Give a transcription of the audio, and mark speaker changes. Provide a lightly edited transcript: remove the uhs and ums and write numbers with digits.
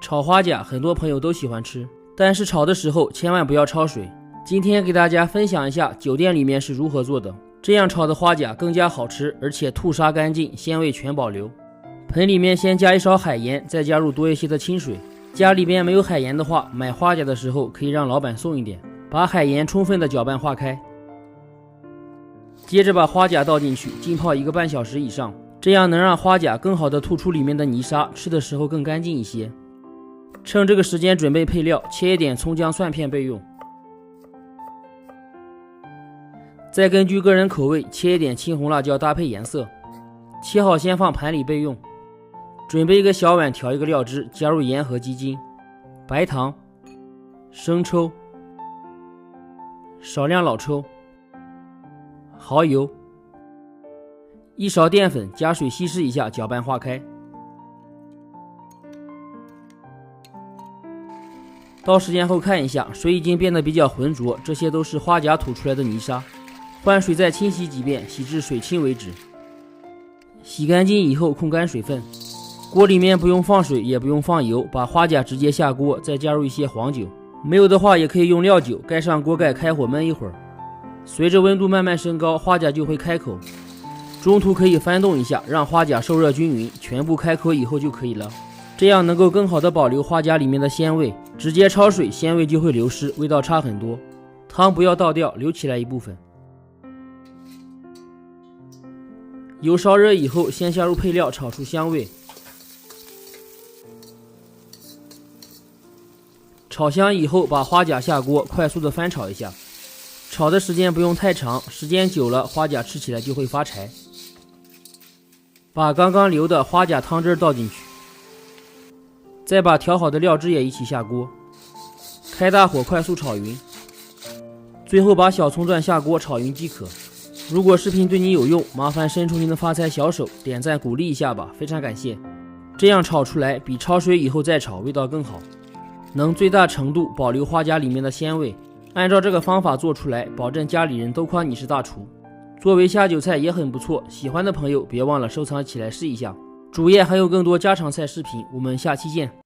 Speaker 1: 炒花甲很多朋友都喜欢吃，但是炒的时候千万不要焯水。今天给大家分享一下酒店里面是如何做的，这样炒的花甲更加好吃，而且吐沙干净，鲜味全保留。盆里面先加一勺海盐，再加入多一些的清水。家里边没有海盐的话，买花甲的时候可以让老板送一点。把海盐充分的搅拌化开，接着把花甲倒进去，浸泡1个半小时以上，这样能让花甲更好的吐出里面的泥沙，吃的时候更干净一些。趁这个时间准备配料，切一点葱姜蒜片备用。再根据个人口味切一点青红辣椒搭配颜色，切好先放盘里备用。准备一个小碗调一个料汁，加入盐和鸡精、白糖、生抽、少量老抽、蚝油、1勺淀粉，加水稀释一下，搅拌化开。到时间后看一下，水已经变得比较浑浊，这些都是花甲吐出来的泥沙。换水再清洗几遍，洗至水清为止。洗干净以后控干水分，锅里面不用放水也不用放油，把花甲直接下锅，再加入一些黄酒，没有的话也可以用料酒，盖上锅盖，开火焖一会儿。随着温度慢慢升高，花甲就会开口，中途可以翻动一下，让花甲受热均匀，全部开口以后就可以了。这样能够更好的保留花甲里面的鲜味。直接焯水，鲜味就会流失，味道差很多。汤不要倒掉，留起来一部分。油烧热以后，先下入配料，炒出香味。炒香以后，把花甲下锅，快速的翻炒一下。炒的时间不用太长，时间久了花甲吃起来就会发柴。把刚刚留的花甲汤汁倒进去，再把调好的料汁也一起下锅，开大火快速炒匀。最后把小葱段下锅炒匀即可。如果视频对你有用，麻烦伸出您的发财小手，点赞鼓励一下吧，非常感谢。这样炒出来比焯水以后再炒味道更好，能最大程度保留花甲里面的鲜味。按照这个方法做出来，保证家里人都夸你是大厨。作为下酒菜也很不错，喜欢的朋友别忘了收藏起来试一下。主页还有更多家常菜视频，我们下期见。